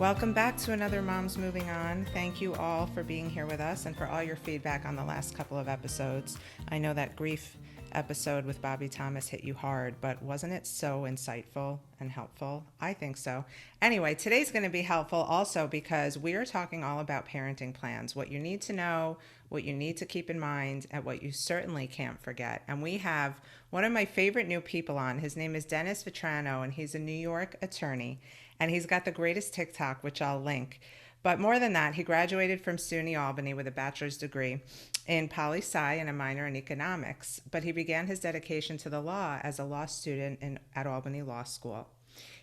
Welcome back to another Moms Moving On. Thank you all for being here with us and for all your feedback on the last couple of episodes. I know that grief episode with Bobby Thomas hit you hard, but wasn't it so insightful and helpful? I think so. Anyway, today's going to be helpful also because we are talking all about parenting plans, what you need to know, what you need to keep in mind, and what you certainly can't forget. And we have one of my favorite new people on. His name is Dennis Vetrano, and he's a New York attorney, and he's got the greatest TikTok, which I'll link. But more than that, he graduated from SUNY Albany with a bachelor's degree in poli-sci and a minor in economics. But he began his dedication to the law as a law student at Albany Law School.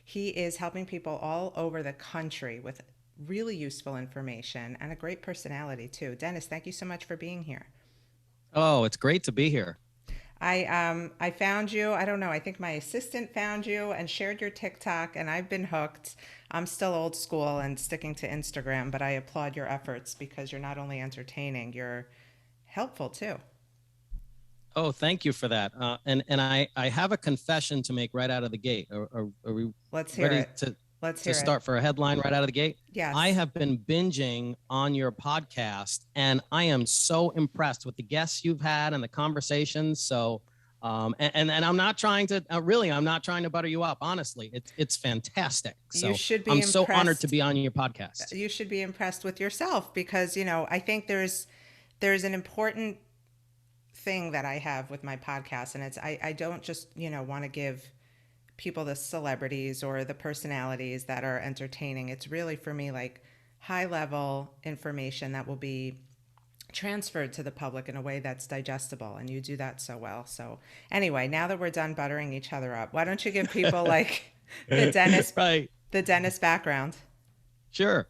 He is helping people all over the country with really useful information and a great personality too. Dennis, thank you so much for being here. Oh, it's great to be here. I found you. I don't know. I think my assistant found you and shared your TikTok, and I've been hooked. I'm still old school and sticking to Instagram, but I applaud your efforts because you're not only entertaining, you're helpful too. Oh, thank you for that. And I have a confession to make right out of the gate. Are we Let's hear ready it. Let's to hear start it. for a headline right out of the gate? Yes. I have been binging on your podcast, and I am so impressed with the guests you've had and the conversations. So, and I'm not trying to I'm not trying to butter you up. Honestly, it's fantastic. So You should be I'm so honored impressed. to be on your podcast. You should be impressed with yourself because, I think there's an important thing that I have with my podcast, and it's I don't just, want to give people the celebrities or the personalities that are entertaining. It's really for me like high level information that will be transferred to the public in a way that's digestible, and you do that so well. So anyway, now that we're done buttering each other up, why don't you give people like the Dennis Right. the Dennis background? Sure.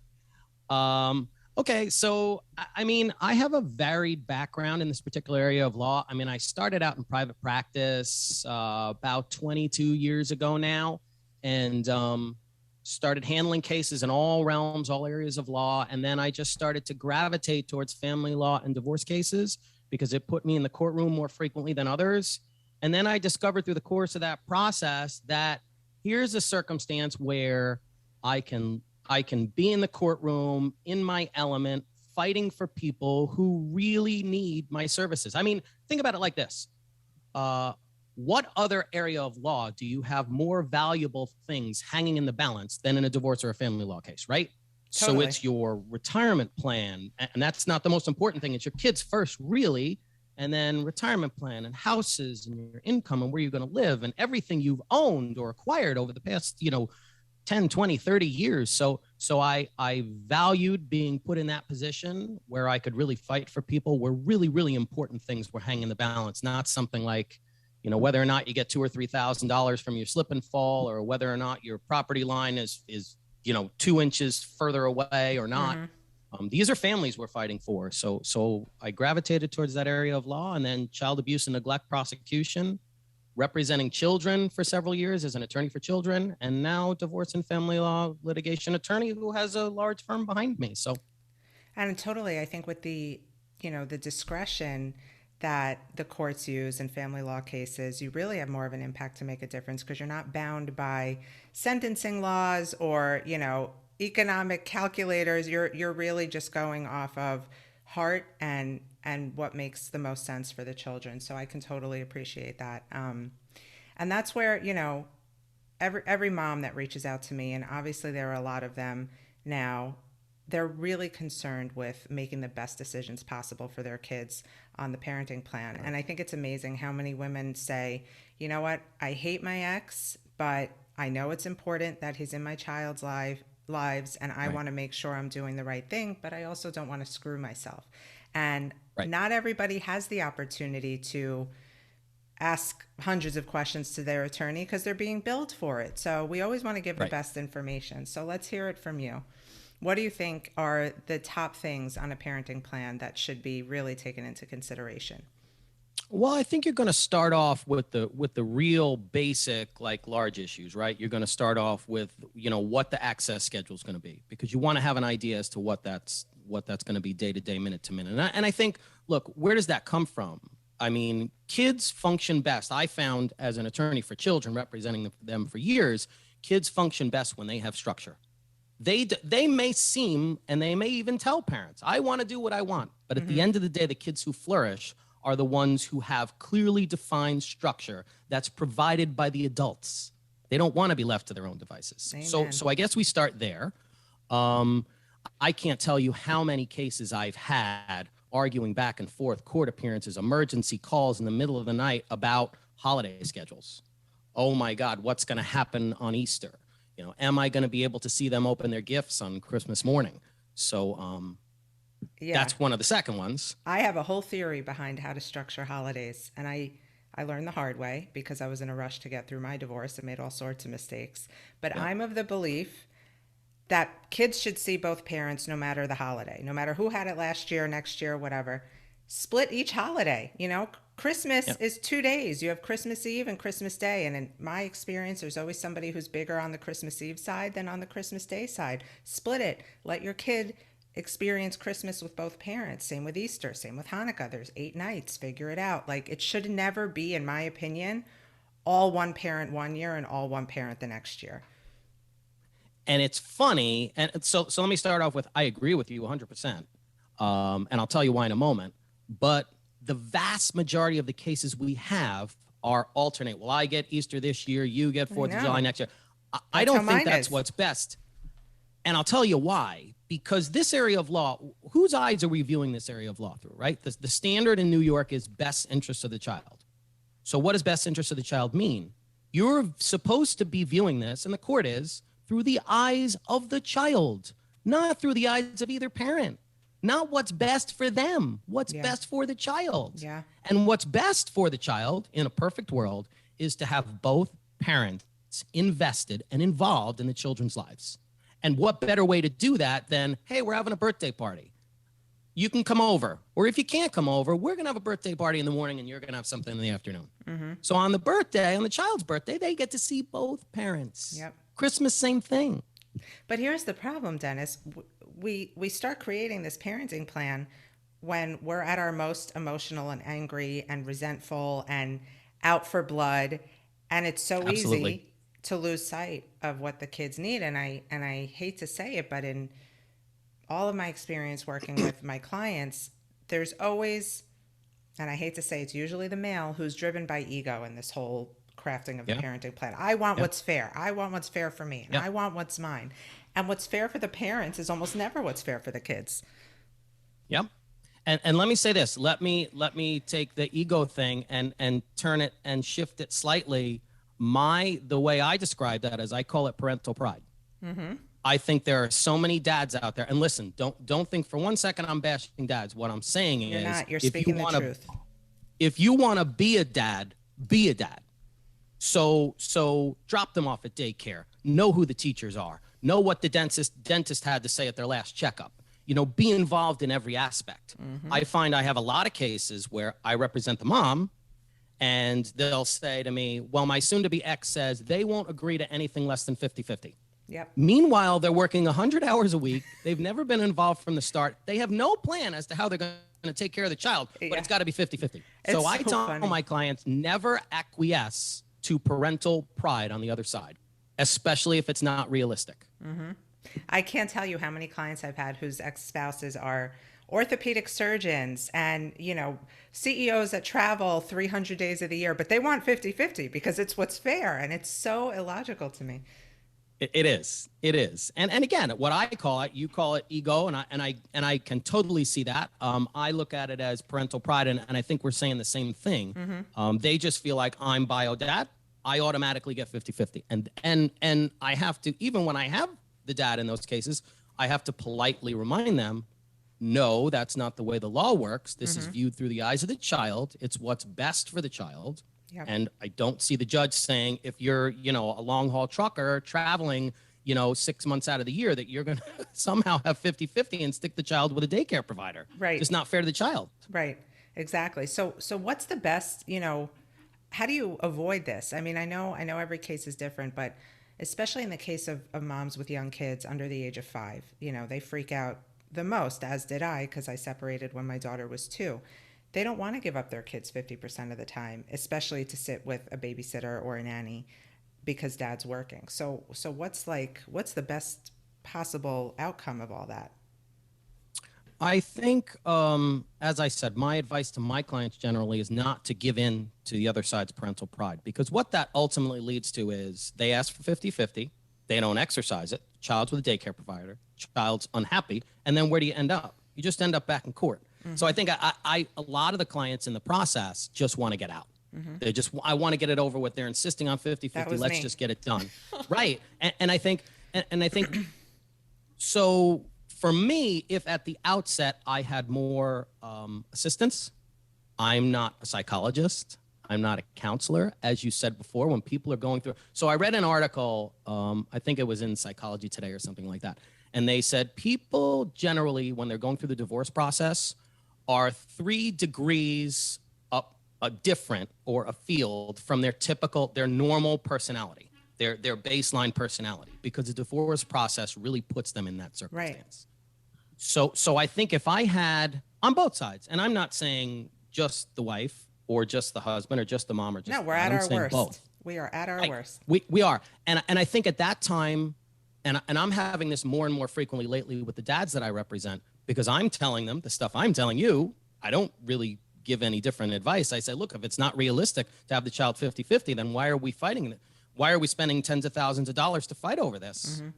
Okay, so I mean, I have a varied background in this particular area of law. I mean, I started out in private practice about 22 years ago now, and started handling cases in all realms, all areas of law. And then I just started to gravitate towards family law and divorce cases because it put me in the courtroom more frequently than others. And then I discovered through the course of that process that here's a circumstance where I can be in the courtroom in my element, fighting for people who really need my services. I mean, think about it like this. What other area of law do you have more valuable things hanging in the balance than in a divorce or a family law case, right? Totally. So it's your retirement plan. And that's not the most important thing. It's your kids first, really. And then retirement plan and houses and your income and where you're going to live and everything you've owned or acquired over the past, 10, 20, 30 years. So I valued being put in that position where I could really fight for people where really, really important things were hanging in the balance, not something like, whether or not you get $2,000 or $3,000 from your slip and fall, or whether or not your property line is 2 inches further away or not. Mm-hmm. These are families we're fighting for. So I gravitated towards that area of law, and then child abuse and neglect prosecution, representing children for several years as an attorney for children, and now divorce and family law litigation attorney who has a large firm behind me. So, And totally, I think with the discretion that the courts use in family law cases, you really have more of an impact to make a difference because you're not bound by sentencing laws or, economic calculators. You're really just going off of heart and what makes the most sense for the children. So I can totally appreciate that. And that's where, every mom that reaches out to me, and obviously there are a lot of them now, they're really concerned with making the best decisions possible for their kids on the parenting plan. And I think it's amazing how many women say, you know what, I hate my ex, but I know it's important that he's in my child's lives, and I want to make sure I'm doing the right thing, but I also don't want to screw myself. And not everybody has the opportunity to ask hundreds of questions to their attorney because they're being billed for it. So we always want to give the best information. So let's hear it from you. What do you think are the top things on a parenting plan that should be really taken into consideration? well, I think you're going to start off with the real basic, like large issues, right? You're going to start off with, what the access schedule is going to be, because you want to have an idea as to what that's going to be day to day, minute to minute. And I think, look, where does that come from? I mean, kids function best. I found as an attorney for children representing them for years, kids function best when they have structure. They may seem, and they may even tell parents, I want to do what I want. But at the end of the day, the kids who flourish are the ones who have clearly defined structure that's provided by the adults. They don't want to be left to their own devices. Amen. So I guess we start there. I can't tell you how many cases I've had arguing back and forth, court appearances, emergency calls in the middle of the night about holiday schedules. Oh my God, what's going to happen on Easter? You know, am I going to be able to see them open their gifts on Christmas morning? So that's one of the second ones. I have a whole theory behind how to structure holidays, and I learned the hard way because I was in a rush to get through my divorce and made all sorts of mistakes. But I'm of the belief that kids should see both parents no matter the holiday, no matter who had it last year, next year, whatever. Split each holiday. You know, Christmas is 2 days. You have Christmas Eve and Christmas Day. And in my experience, there's always somebody who's bigger on the Christmas Eve side than on the Christmas Day side. Split it. Let your kid experience Christmas with both parents. Same with Easter, same with Hanukkah. There's 8 nights. Figure it out. Like, it should never be, in my opinion, all one parent one year and all one parent the next year. And it's funny. And so let me start off with, I agree with you 100%. And I'll tell you why in a moment. But the vast majority of the cases we have are alternate. Well, I get Easter this year, you get 4th of July next year. I don't think that's what's best. And I'll tell you why. Because this area of law, whose eyes are we viewing this area of law through, right? The standard in New York is best interest of the child. So what does best interest of the child mean? You're supposed to be viewing this, and the court is, through the eyes of the child, not through the eyes of either parent. Not what's best for them, what's best for the child. Yeah. And what's best for the child in a perfect world is to have both parents invested and involved in the children's lives. And what better way to do that than, hey, we're having a birthday party. You can come over. Or if you can't come over, we're going to have a birthday party in the morning and you're going to have something in the afternoon. Mm-hmm. So on the birthday, on the child's birthday, they get to see both parents. Yep. Christmas, same thing. But here's the problem, Dennis. We start creating this parenting plan when we're at our most emotional and angry and resentful and out for blood, and it's so easy to lose sight of what the kids need. And I hate to say it, but in all of my experience working with my clients, there's always, and I hate to say, it's usually the male who's driven by ego in this whole crafting of the parenting plan. I want what's fair. I want what's fair for me. And I want what's mine. And what's fair for the parents is almost never what's fair for the kids. Yep. And let me say this. Let me take the ego thing and turn it and shift it slightly. The way I describe that is I call it parental pride. Mm-hmm. I think there are so many dads out there. And listen, don't think for one second I'm bashing dads. What I'm saying is, you're speaking the truth. If you want to be a dad, be a dad. So drop them off at daycare. Know who the teachers are. Know what the dentist had to say at their last checkup. You know, be involved in every aspect. Mm-hmm. I find I have a lot of cases where I represent the mom, and they'll say to me, well, my soon-to-be ex says they won't agree to anything less than 50-50. Yep. Meanwhile, they're working 100 hours a week. They've never been involved from the start. They have no plan as to how they're going to take care of the child, but it's got to be 50-50. So I tell my clients, never acquiesce to parental pride on the other side, especially if it's not realistic. Mm-hmm. I can't tell you how many clients I've had whose ex-spouses are orthopedic surgeons and, you know, CEOs that travel 300 days of the year, but they want 50-50 because it's what's fair. And it's so illogical to me. It is. And again, what I call it, you call it ego. And I can totally see that. I look at it as parental pride. And I think we're saying the same thing. Mm-hmm. They just feel like I'm bio dad. I automatically get 50-50. And I have to, even when I have the dad in those cases, I have to politely remind them, no, that's not the way the law works. This is viewed through the eyes of the child. It's what's best for the child. Yep. And I don't see the judge saying if you're, you know, a long haul trucker traveling, you know, 6 months out of the year that you're going to somehow have 50-50 and stick the child with a daycare provider. Right. It's not fair to the child. Right. Exactly. So what's the best, you know, how do you avoid this? I mean, I know every case is different, but especially in the case of moms with young kids under the age of 5, you know, they freak out the most, as did I, because I separated when my daughter was 2. They don't want to give up their kids 50% of the time, especially to sit with a babysitter or a nanny because dad's working. So what's the best possible outcome of all that? I think, as I said, my advice to my clients generally is not to give in to the other side's parental pride, because what that ultimately leads to is they ask for 50-50, they don't exercise it, child's with a daycare provider, child's unhappy, and then where do you end up? You just end up back in court. Mm-hmm. So I think a lot of the clients in the process just want to get out. Mm-hmm. I want to get it over with. They're insisting on 50-50. Let's just get it done. Right. And I think, so for me, if at the outset I had more assistance, I'm not a psychologist, I'm not a counselor, as you said before, when people are going through. So I read an article, I think it was in Psychology Today or something like that. And they said people generally, when they're going through the divorce process, are 3 degrees up different or afield from their normal personality, their baseline personality, because the divorce process really puts them in that circumstance. Right. So I think if I had on both sides, and I'm not saying just the wife or just the husband or just the mom or just no, we're at our worst. Both. We are at our worst. We are. And I think at that time, and I'm having this more and more frequently lately with the dads that I represent, because I'm telling them the stuff I'm telling you. I don't really give any different advice. I say, look, if it's not realistic to have the child 50-50, then why are we fighting it? Why are we spending tens of thousands of dollars to fight over this? Mm-hmm.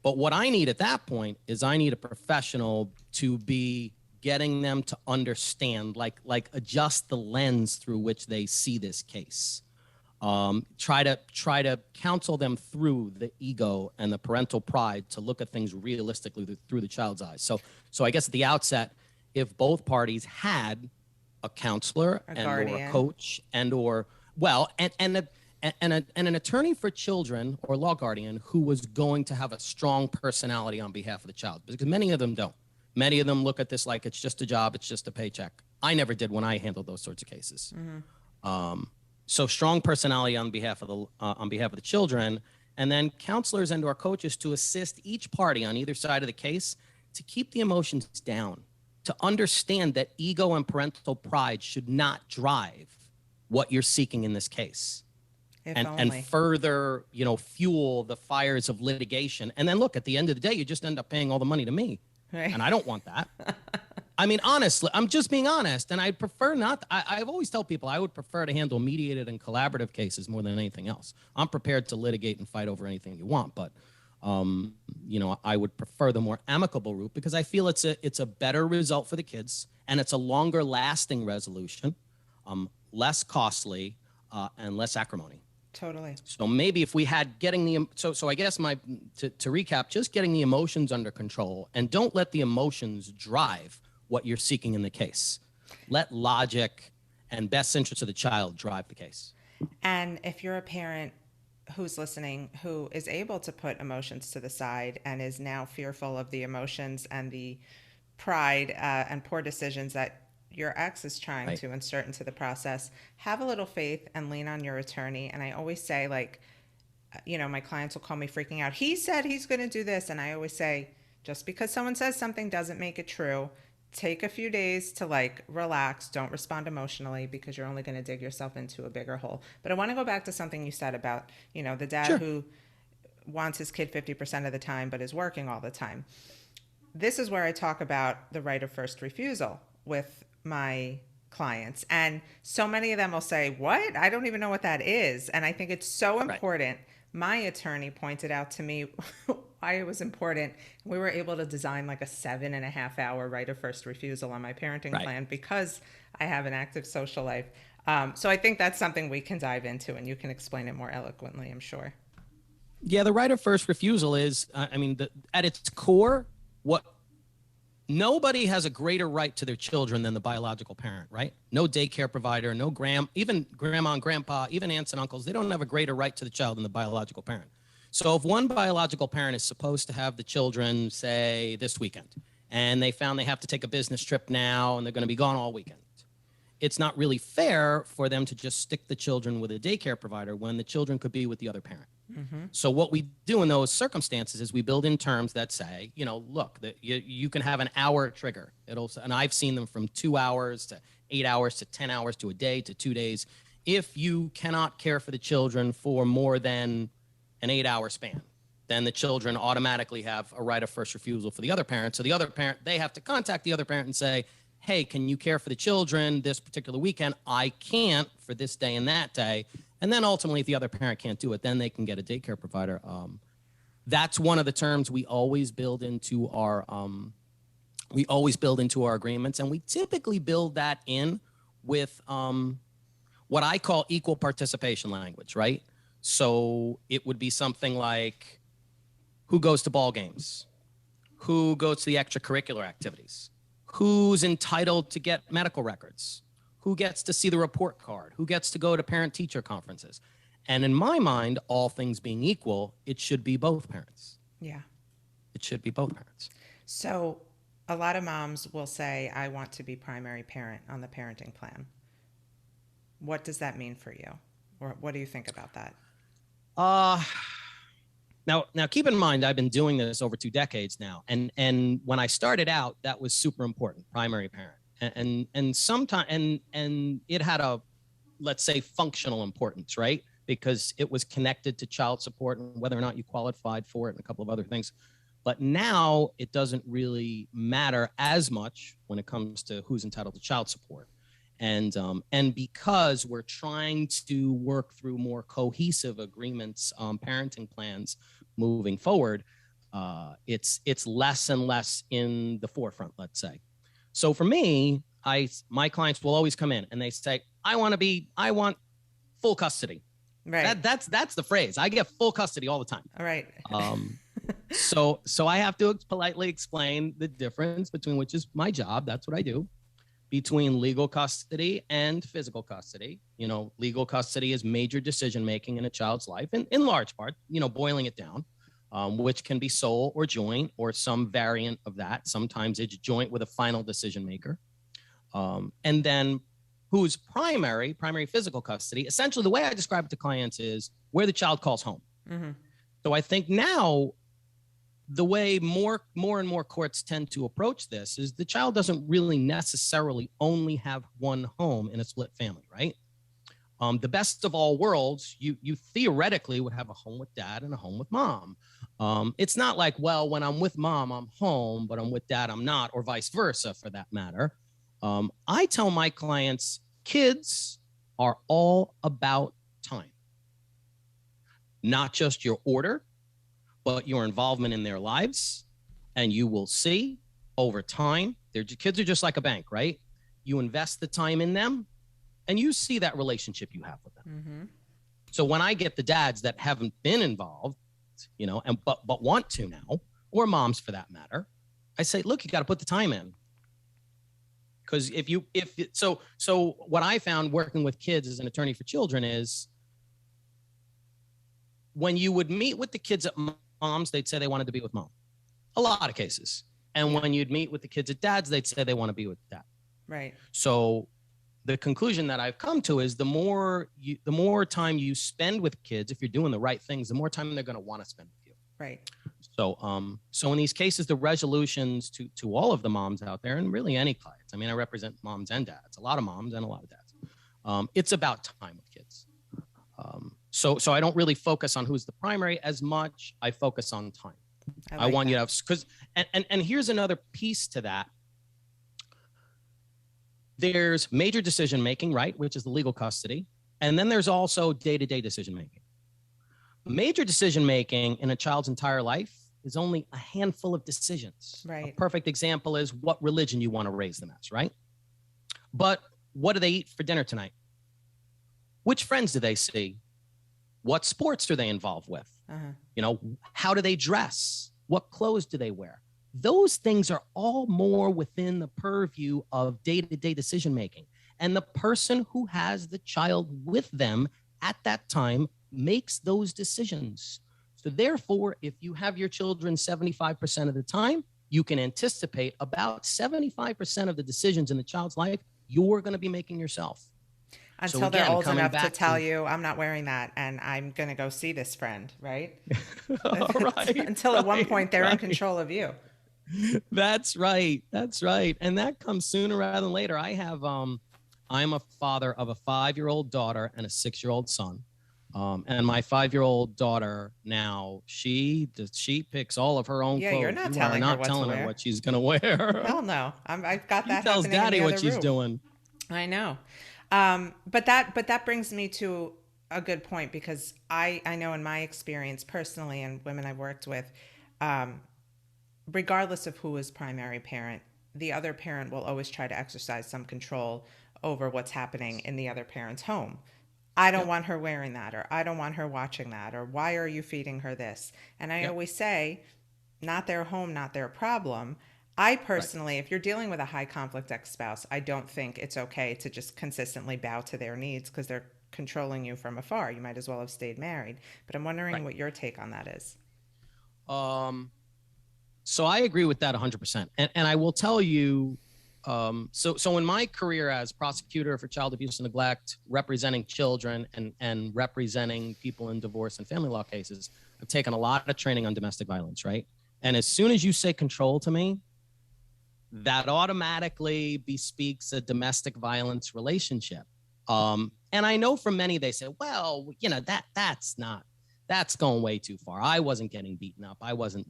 But what I need at that point is I need a professional to be getting them to understand, like adjust the lens through which they see this case. Try to counsel them through the ego and the parental pride to look at things realistically through the child's eyes. So I guess at the outset, if both parties had a counselor or a coach and an attorney for children or law guardian who was going to have a strong personality on behalf of the child, because many of them don't. Many of them look at this like it's just a job, it's just a paycheck. I never did when I handled those sorts of cases. Mm-hmm. So strong personality on behalf of the children, and then counselors and or coaches to assist each party on either side of the case to keep the emotions down, to understand that ego and pride should not drive what you're seeking in this case. And further, fuel the fires of litigation. And then look, at the end of the day, you just end up paying all the money to me. Right. And I don't want that. I mean, honestly, I'm just being honest. And I'd prefer not. I've always tell people I would prefer to handle mediated and collaborative cases more than anything else. I'm prepared to litigate and fight over anything you want. But, I would prefer the more amicable route, because I feel it's a better result for the kids. And it's a longer lasting resolution, less costly, and less acrimony. Totally. So maybe if we had so I guess to recap, just getting the emotions under control, and don't let the emotions drive what you're seeking in the case. Let logic and best interest of the child drive the case. And if you're a parent who's listening, who is able to put emotions to the side and is now fearful of the emotions and the pride and poor decisions that your ex is trying to insert into the process, have a little faith and lean on your attorney. And I always say, my clients will call me freaking out. He said he's going to do this. And I always say, just because someone says something doesn't make it true. Take a few days to relax. Don't respond emotionally, because you're only going to dig yourself into a bigger hole. But I want to go back to something you said about, the dad who wants his kid 50% of the time, but is working all the time. This is where I talk about the right of first refusal with my clients. And so many of them will say, what? I don't even know what that is. And I think it's so important. Right. My attorney pointed out to me why it was important. We were able to design a 7.5-hour right of first refusal on my parenting plan, because I have an active social life. So I think that's something we can dive into, and you can explain it more eloquently, I'm sure. Yeah, the right of first refusal is, at its core, nobody has a greater right to their children than the biological parent, right? No daycare provider, even grandma and grandpa, even aunts and uncles, they don't have a greater right to the child than the biological parent. So if one biological parent is supposed to have the children, say, this weekend, and they found they have to take a business trip now and they're going to be gone all weekend, it's not really fair for them to just stick the children with a daycare provider when the children could be with the other parent. Mm-hmm. So what we do in those circumstances is we build in terms that say, look, that you can have an hour trigger. And I've seen them from 2 hours to 8 hours to 10 hours to a day to 2 days. If you cannot care for the children for more than an 8-hour span, then the children automatically have a right of first refusal for the other parent. So the other parent, they have to contact the other parent and say, hey, can you care for the children this particular weekend? I can't for this day and that day. And then ultimately, if the other parent can't do it, then they can get a daycare provider. That's one of the terms we always build into our agreements, and we typically build that in with what I call equal participation language, right? So it would be something like, who goes to ball games? Who goes to the extracurricular activities? Who's entitled to get medical records? Who gets to see the report card? Who gets to go to parent-teacher conferences? And in my mind, all things being equal, it should be both parents. Yeah. It should be both parents. So a lot of moms will say, I want to be primary parent on the parenting plan. What does that mean for you? Or what do you think about that? Now, keep in mind, I've been doing this over 2 decades now. And when I started out, that was super important, primary parent. And sometimes, and it had a, let's say, functional importance, right? Because it was connected to child support and whether or not you qualified for it and a couple of other things. But now it doesn't really matter as much when it comes to who's entitled to child support. And because we're trying to work through more cohesive agreements, parenting plans moving forward, it's less and less in the forefront, let's say. So for me, my clients will always come in and they say, I want full custody. Right. That's the phrase. I get full custody all the time. All right. So I have to politely explain the difference between, which is my job, that's what I do, between legal custody and physical custody. Legal custody is major decision-making in a child's life, and in large part, boiling it down, which can be sole or joint or some variant of that. Sometimes it's joint with a final decision maker. And then who's primary physical custody, essentially the way I describe it to clients is where the child calls home. Mm-hmm. So I think now the way more and more courts tend to approach this is the child doesn't really necessarily only have one home in a split family, right? The best of all worlds, you theoretically would have a home with dad and a home with mom. It's not like, well, when I'm with mom, I'm home, but I'm with dad, I'm not, or vice versa for that matter. I tell my clients, kids are all about time, not just your order, but your involvement in their lives. And you will see over time, kids are just like a bank, right? You invest the time in them and you see that relationship you have with them. Mm-hmm. So when I get the dads that haven't been involved, but want to now, or moms for that matter, I say, look, you got to put the time in. Because so what I found working with kids as an attorney for children is when you would meet with the kids at moms, they'd say they wanted to be with mom. A lot of cases. And when you'd meet with the kids at dads, they'd say they want to be with dad. Right. So the conclusion that I've come to is the more time you spend with kids, if you're doing the right things, the more time they're going to want to spend with you. Right. So in these cases, the resolutions to all of the moms out there, and really any clients, I mean, I represent moms and dads, a lot of moms and a lot of dads. It's about time with kids. So I don't really focus on who's the primary as much. I focus on time. I want you to have, because, and here's another piece to that. There's major decision-making, right, which is the legal custody. And then there's also day-to-day decision-making. Major decision-making in a child's entire life is only a handful of decisions. Right. A perfect example is what religion you want to raise them as, right? But what do they eat for dinner tonight? Which friends do they see? What sports are they involved with? Uh-huh. How do they dress? What clothes do they wear? Those things are all more within the purview of day-to-day decision-making. And the person who has the child with them at that time makes those decisions. So therefore, if you have your children 75% of the time, you can anticipate about 75% of the decisions in the child's life you're going to be making yourself. Until they're old enough to tell you, I'm not wearing that and I'm going to go see this friend, right? Until at one point they're in control of you. That's right. And that comes sooner rather than later. I'm a father of a 5-year-old daughter and a 6-year-old son. And my 5-year-old daughter now, she picks all of her own Yeah, clothes. you're not You are telling her not what to telling her wear. what she's gonna wear. Hell no. I've got She that tells happening in daddy the what other she's room. doing. I know. But that brings me to a good point, because I know in my experience personally and women I've worked with, um, regardless of who is primary parent, the other parent will always try to exercise some control over what's happening in the other parent's home. I don't Yep. want her wearing that, or I don't want her watching that, or why are you feeding her this? And I Yep. always say, not their home, not their problem. I Right. personally, if you're dealing with a high conflict ex spouse, I don't think it's okay to just consistently bow to their needs because they're controlling you from afar. You might as well have stayed married. But I'm wondering Right. what your take on that is. Um, so I agree with that 100%. And I will tell you, so in my career as prosecutor for child abuse and neglect, representing children and representing people in divorce and family law cases, I've taken a lot of training on domestic violence, right? And as soon as you say control to me, that automatically bespeaks a domestic violence relationship. And I know for many, they say, well, that's going way too far. I wasn't getting beaten up. I wasn't,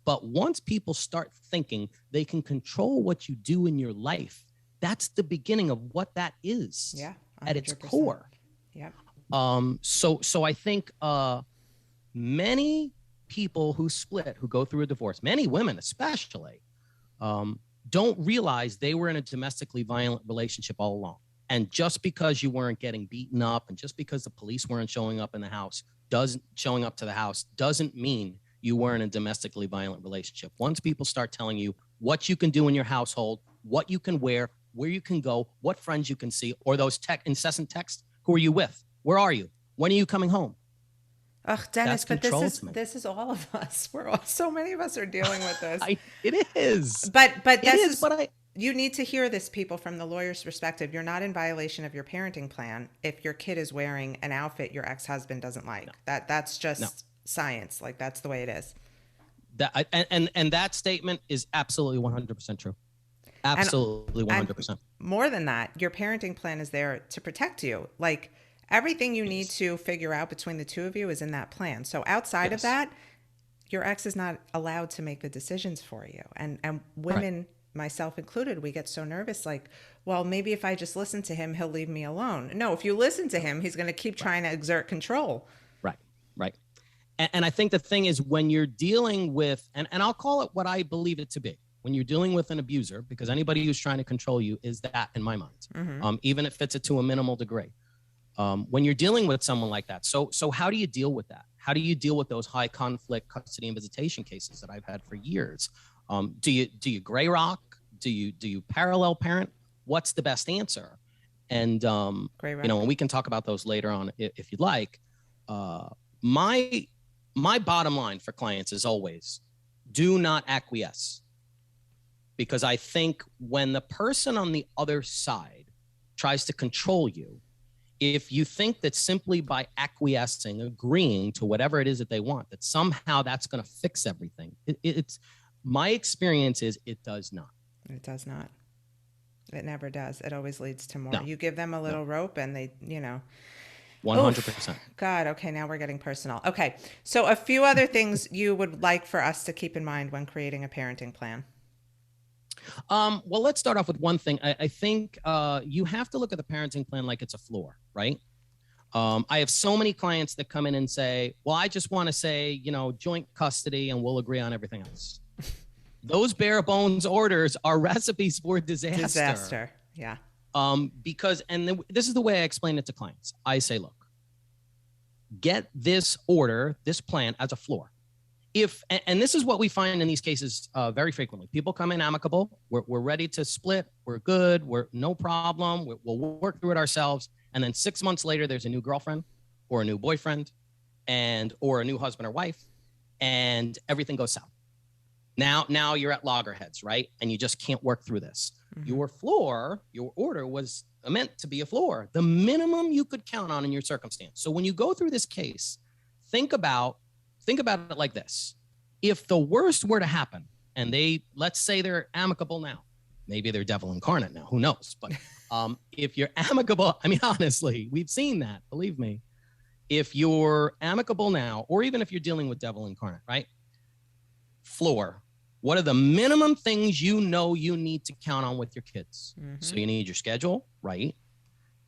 but once people start thinking they can control what you do in your life, that's the beginning of what that is. Yeah, 100%. At its core. Yep. So I think many people who split, who go through a divorce, many women especially, don't realize they were in a domestically violent relationship all along. And just because you weren't getting beaten up, and just because the police weren't showing up to the house doesn't mean you were in a domestically violent relationship. Once people start telling you what you can do in your household, what you can wear, where you can go, what friends you can see, or those incessant texts, who are you with? Where are you? When are you coming home? Ugh, Dennis, That's but control to me. this is all of us. So many of us are dealing with this. It is. But it is. But you need to hear this, people, from the lawyer's perspective. You're not in violation of your parenting plan if your kid is wearing an outfit your ex-husband doesn't like. No. That's just science. Like, that's the way it is. And that statement is absolutely 100% true. Absolutely 100%. And more than that, your parenting plan is there to protect you. Like, everything you need to figure out between the two of you is in that plan. So outside of that, your ex is not allowed to make the decisions for you. And women, myself included, we get so nervous, like, well, maybe if I just listen to him, he'll leave me alone. No, if you listen to him, he's going to keep trying to exert control. Right. And I think the thing is, when you're dealing with, and I'll call it what I believe it to be, when you're dealing with an abuser, because anybody who's trying to control you is that, in my mind, even if it's to a minimal degree. When you're dealing with someone like that. So how do you deal with that? How do you deal with those high conflict custody and visitation cases that I've had for years? Do you gray rock? Do you parallel parent? What's the best answer? And and we can talk about those later on if you'd like. My bottom line for clients is always, do not acquiesce. Because I think when the person on the other side tries to control you, if you think that simply by acquiescing, agreeing to whatever it is that they want, that somehow that's going to fix everything, it's my experience is it does not. It does not. It never does. It always leads to more. No. You give them a little rope and they, 100%. God, okay, now we're getting personal. Okay, so a few other things you would like for us to keep in mind when creating a parenting plan. Well, let's start off with one thing. I think you have to look at the parenting plan like it's a floor, right? I have so many clients that come in and say, well, I just want to say, joint custody and we'll agree on everything else. Those bare bones orders are recipes for disaster. Yeah. Because, this is the way I explain it to clients. I say, look, get this order, this plan as a floor. And this is what we find in these cases very frequently. People come in amicable. We're ready to split. We're good. We're no problem. We'll work through it ourselves. And then 6 months later, there's a new girlfriend or a new boyfriend or a new husband or wife, and everything goes south. Now you're at loggerheads, right? And you just can't work through this. Mm-hmm. Your floor, your order was meant to be a floor, the minimum you could count on in your circumstance. So when you go through this case, think about it like this. If the worst were to happen and let's say they're amicable now, maybe they're devil incarnate now, who knows? But if you're amicable, I mean, honestly, we've seen that, believe me. if you're amicable now, or even if you're dealing with devil incarnate, right? Floor. What are the minimum things you know you need to count on with your kids? Mm-hmm. So you need your schedule, right?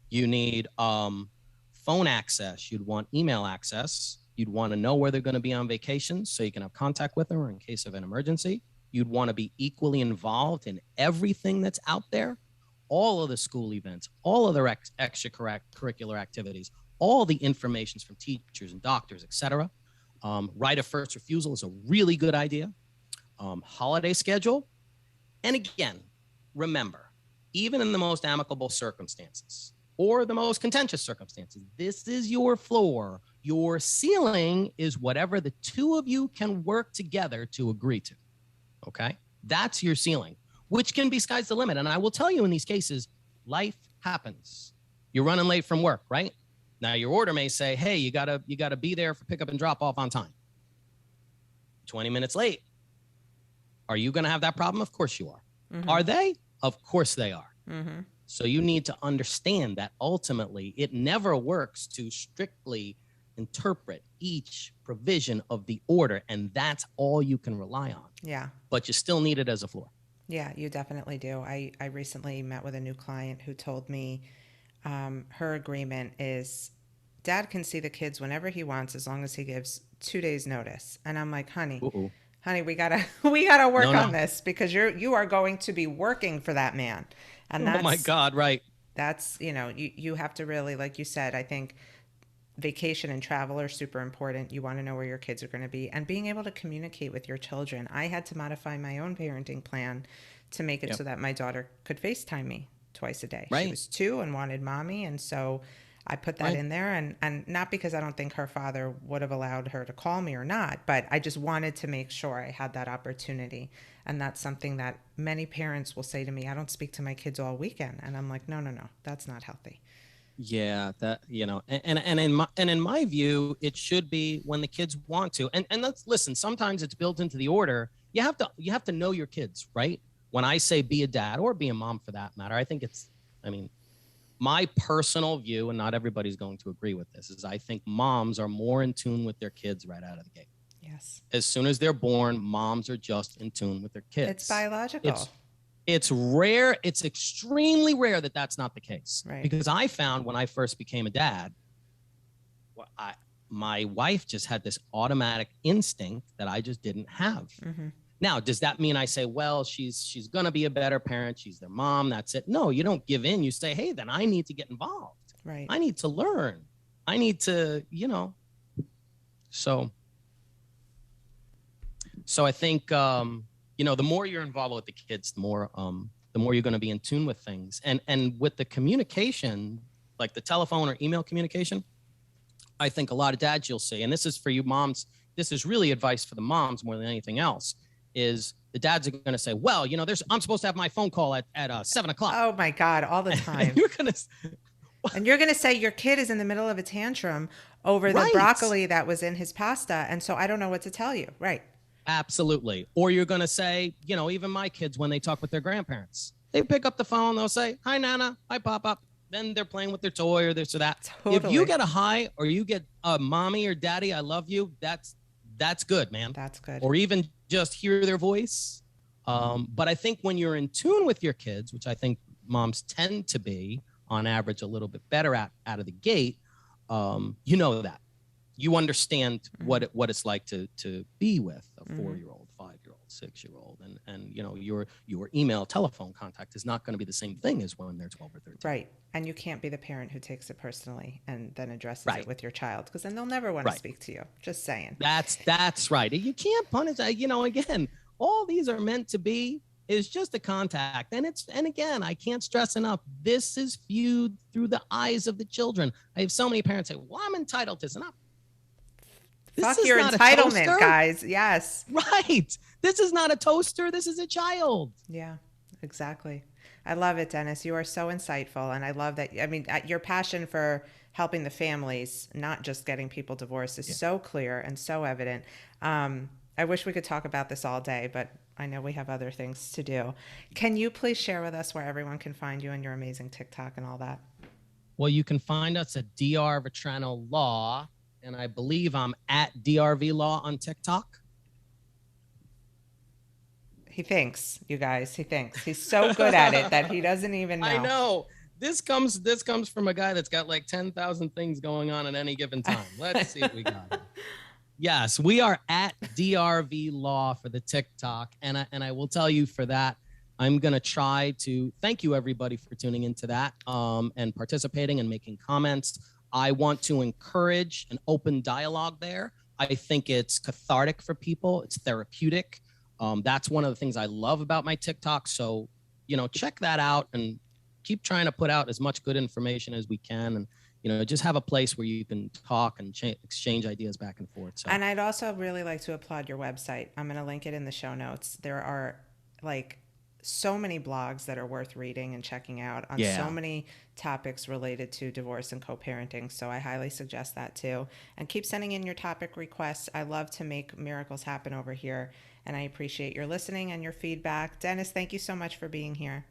You need phone access. You'd want email access. You'd want to know where they're going to be on vacation so you can have contact with them in case of an emergency. You'd want to be equally involved in everything that's out there, all of the school events, all of their extracurricular activities, all the information from teachers and doctors, etc. Right of first refusal is a really good idea. Holiday schedule. And again, remember, even in the most amicable circumstances or the most contentious circumstances, this is your floor. Your ceiling is whatever the two of you can work together to agree to. Okay? That's your ceiling, which can be sky's the limit. And I will tell you in these cases, life happens. You're running late from work, right? Now your order may say, hey, you gotta be there for pickup and drop off on time. 20 minutes late. Are you going to have that problem? Of course you are. Mm-hmm. Are they? Of course they are. Mm-hmm. So you need to understand that ultimately it never works to strictly interpret each provision of the order, and that's all you can rely on. Yeah. But you still need it as a floor. Yeah, you definitely do. I recently met with a new client who told me her agreement is dad can see the kids whenever he wants as long as he gives 2 days notice. And I'm like, honey, we gotta work on this, because you are going to be working for that man. And that's, oh my God, right. That's, you have to really, like you said, I think vacation and travel are super important. You want to know where your kids are going to be and being able to communicate with your children. I had to modify my own parenting plan to make it so that my daughter could FaceTime me twice a day. Right. She was 2 and wanted mommy. And so I put that in there, and not because I don't think her father would have allowed her to call me or not, but I just wanted to make sure I had that opportunity. And that's something that many parents will say to me, I don't speak to my kids all weekend. And I'm like, no, that's not healthy. Yeah, that, and in my view, it should be when the kids want to. And let's listen, sometimes it's built into the order. You have to know your kids, right? When I say be a dad or be a mom for that matter, I think my personal view, and not everybody's going to agree with this, is I think moms are more in tune with their kids right out of the gate. Yes. As soon as they're born, moms are just in tune with their kids. It's biological. It's rare. It's extremely rare that that's not the case. Right. Because I found when I first became a dad, my wife just had this automatic instinct that I just didn't have. Mm-hmm. Now, does that mean I say, well, she's going to be a better parent. She's their mom. That's it. No, you don't give in. You say, hey, then I need to get involved. Right. I need to learn. I need to, So I think, the more you're involved with the kids, the more you're going to be in tune with things. And with the communication, like the telephone or email communication, I think a lot of dads you'll see, and this is for you moms, this is really advice for the moms more than anything else, is the dads are going to say, well, I'm supposed to have my phone call at 7:00. Oh my God, all the time. And you're going to say your kid is in the middle of a tantrum over the broccoli that was in his pasta. And so I don't know what to tell you. Right. Absolutely. Or you're going to say, even my kids, when they talk with their grandparents, they pick up the phone, they'll say, hi, Nana, hi, Papa. Then they're playing with their toy or this or that. Totally. If you get a hi or you get a mommy or daddy, I love you, that's good, man. That's good. Or even just hear their voice. But I think when you're in tune with your kids, which I think moms tend to be on average a little bit better out of the gate, that. You understand what it's like to be with a 4-year-old, 5-year-old, 6-year-old, and your email, telephone contact is not going to be the same thing as when they're 12 or 13. Right, and you can't be the parent who takes it personally and then addresses it with your child, because then they'll never want to speak to you. Just saying. That's right. You can't punish. Again, all these are meant to be is just a contact, and again, I can't stress enough. This is viewed through the eyes of the children. I have so many parents say, "Well, I'm entitled to this," and fuck your entitlement, guys. Yes. Right. This is not a toaster. This is a child. Yeah, exactly. I love it, Dennis. You are so insightful. And I love that. Your passion for helping the families, not just getting people divorced, is so clear and so evident. I wish we could talk about this all day, but I know we have other things to do. Can you please share with us where everyone can find you and your amazing TikTok and all that? Well, you can find us at Dr. Vetrano Law, and I believe I'm at DRV Law on TikTok. He thinks, you guys, he thinks. He's so good at it that he doesn't even I know. know. This comes from a guy that's got like 10,000 things going on at any given time. Let's see what we got. Yes, we are at DRV Law for the TikTok, and I will tell you for that, I'm gonna try to thank you everybody for tuning into that and participating and making comments. I want to encourage an open dialogue there. I think it's cathartic for people. It's therapeutic. That's one of the things I love about my TikTok. So, check that out and keep trying to put out as much good information as we can. And just have a place where you can talk and exchange ideas back and forth. So, And I'd also really like to applaud your website. I'm going to link it in the show notes. There are like so many blogs that are worth reading and checking out on so yeah, many topics related to divorce and co-parenting. So I highly suggest that too. And keep sending in your topic requests. I love to make miracles happen over here. And I appreciate your listening and your feedback. Dennis, thank you so much for being here.